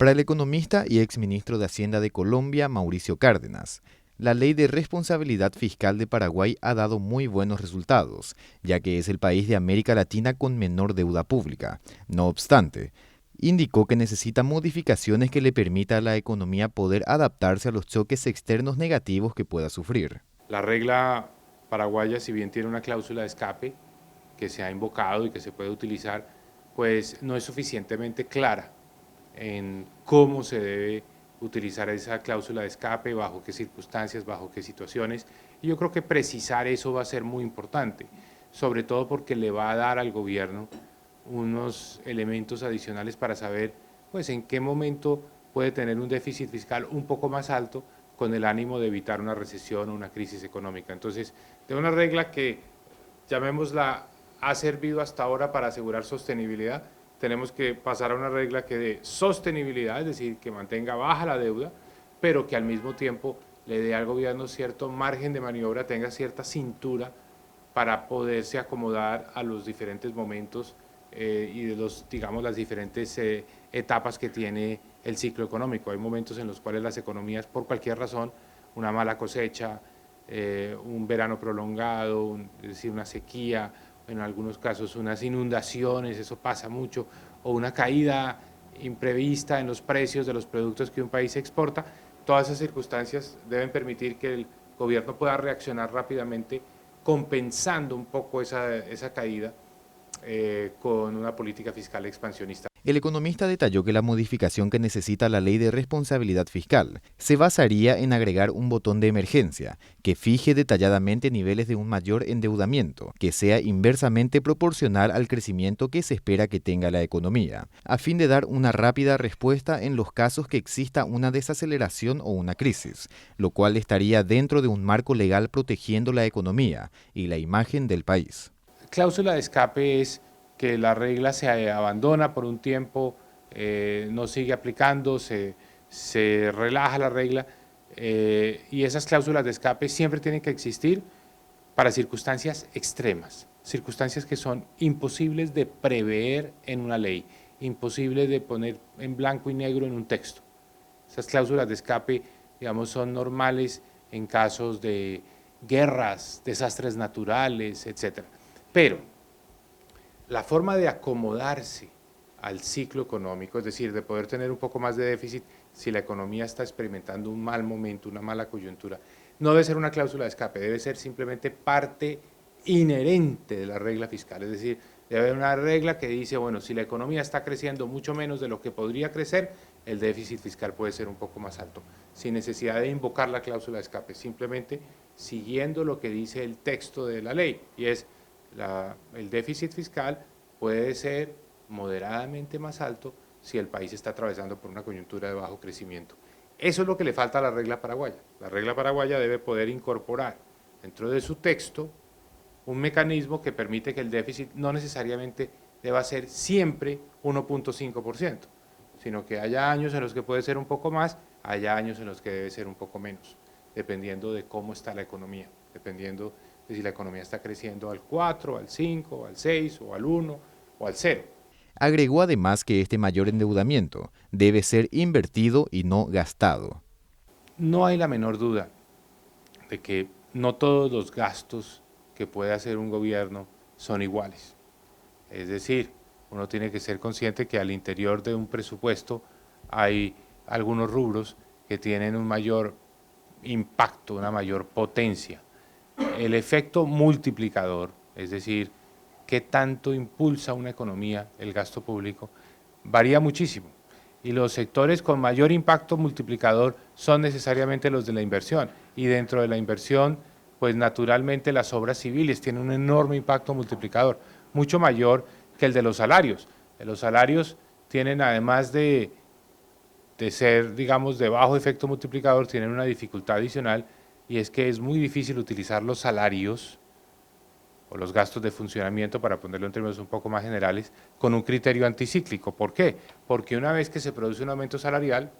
Para el economista y exministro de Hacienda de Colombia, Mauricio Cárdenas, la Ley de Responsabilidad Fiscal de Paraguay ha dado muy buenos resultados, ya que es el país de América Latina con menor deuda pública. No obstante, indicó que necesita modificaciones que le permita a la economía poder adaptarse a los choques externos negativos que pueda sufrir. La regla paraguaya, si bien tiene una cláusula de escape que se ha invocado y que se puede utilizar, pues no es suficientemente clara en cómo se debe utilizar esa cláusula de escape, bajo qué circunstancias, bajo qué situaciones. Y yo creo que precisar eso va a ser muy importante, sobre todo porque le va a dar al gobierno unos elementos adicionales para saber pues en qué momento puede tener un déficit fiscal un poco más alto con el ánimo de evitar una recesión o una crisis económica. Entonces, de una regla que, llamémosla, ha servido hasta ahora para asegurar sostenibilidad, tenemos que pasar a una regla que dé sostenibilidad, es decir, que mantenga baja la deuda, pero que al mismo tiempo le dé al gobierno cierto margen de maniobra, tenga cierta cintura para poderse acomodar a los diferentes momentos y de digamos, las diferentes etapas que tiene el ciclo económico. Hay momentos en los cuales las economías, por cualquier razón, una mala cosecha, un verano prolongado, es decir, una sequía, en algunos casos unas inundaciones, eso pasa mucho, o una caída imprevista en los precios de los productos que un país exporta, todas esas circunstancias deben permitir que el gobierno pueda reaccionar rápidamente compensando un poco esa caída con una política fiscal expansionista. El economista detalló que la modificación que necesita la Ley de Responsabilidad Fiscal se basaría en agregar un botón de emergencia que fije detalladamente niveles de un mayor endeudamiento, que sea inversamente proporcional al crecimiento que se espera que tenga la economía, a fin de dar una rápida respuesta en los casos que exista una desaceleración o una crisis, lo cual estaría dentro de un marco legal protegiendo la economía y la imagen del país. Cláusula de escape es que la regla se abandona por un tiempo, no sigue aplicando, se relaja la regla y esas cláusulas de escape siempre tienen que existir para circunstancias extremas, circunstancias que son imposibles de prever en una ley, imposibles de poner en blanco y negro en un texto. Esas cláusulas de escape, digamos, son normales en casos de guerras, desastres naturales, etc. Pero la forma de acomodarse al ciclo económico, es decir, de poder tener un poco más de déficit si la economía está experimentando un mal momento, una mala coyuntura, no debe ser una cláusula de escape, debe ser simplemente parte inherente de la regla fiscal, es decir, debe haber una regla que dice, bueno, si la economía está creciendo mucho menos de lo que podría crecer, el déficit fiscal puede ser un poco más alto, sin necesidad de invocar la cláusula de escape, simplemente siguiendo lo que dice el texto de la ley, y es el déficit fiscal puede ser moderadamente más alto si el país está atravesando por una coyuntura de bajo crecimiento. Eso es lo que le falta a la regla paraguaya. La regla paraguaya debe poder incorporar dentro de su texto un mecanismo que permite que el déficit no necesariamente deba ser siempre 1.5%, sino que haya años en los que puede ser un poco más, haya años en los que debe ser un poco menos, dependiendo de cómo está la economía, dependiendo de si la economía está creciendo al 4, al 5, al 6 o al 1 o al 0. Agregó además que este mayor endeudamiento debe ser invertido y no gastado. No hay la menor duda de que no todos los gastos que puede hacer un gobierno son iguales. Es decir, uno tiene que ser consciente que al interior de un presupuesto hay algunos rubros que tienen un mayor impacto, una mayor potencia. El efecto multiplicador, es decir, qué tanto impulsa una economía el gasto público, varía muchísimo. Y los sectores con mayor impacto multiplicador son necesariamente los de la inversión. Y dentro de la inversión, pues naturalmente las obras civiles tienen un enorme impacto multiplicador, mucho mayor que el de los salarios. Los salarios tienen, además de ser, digamos, de bajo efecto multiplicador, tienen una dificultad adicional, y es que es muy difícil utilizar los salarios o los gastos de funcionamiento, para ponerlo en términos un poco más generales, con un criterio anticíclico. ¿Por qué? Porque una vez que se produce un aumento salarial,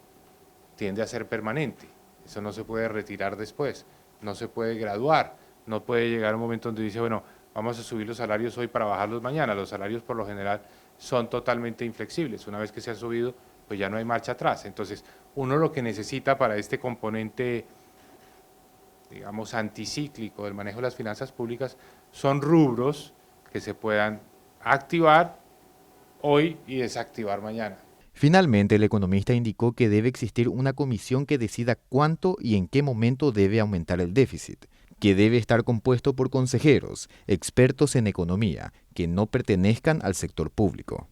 tiende a ser permanente. Eso no se puede retirar después, no se puede graduar, no puede llegar un momento donde dice, bueno, vamos a subir los salarios hoy para bajarlos mañana. Los salarios por lo general son totalmente inflexibles. Una vez que se han subido, pues ya no hay marcha atrás. Entonces, uno lo que necesita para este componente, digamos, anticíclico del manejo de las finanzas públicas son rubros que se puedan activar hoy y desactivar mañana. Finalmente, el economista indicó que debe existir una comisión que decida cuánto y en qué momento debe aumentar el déficit, que debe estar compuesto por consejeros, expertos en economía, que no pertenezcan al sector público.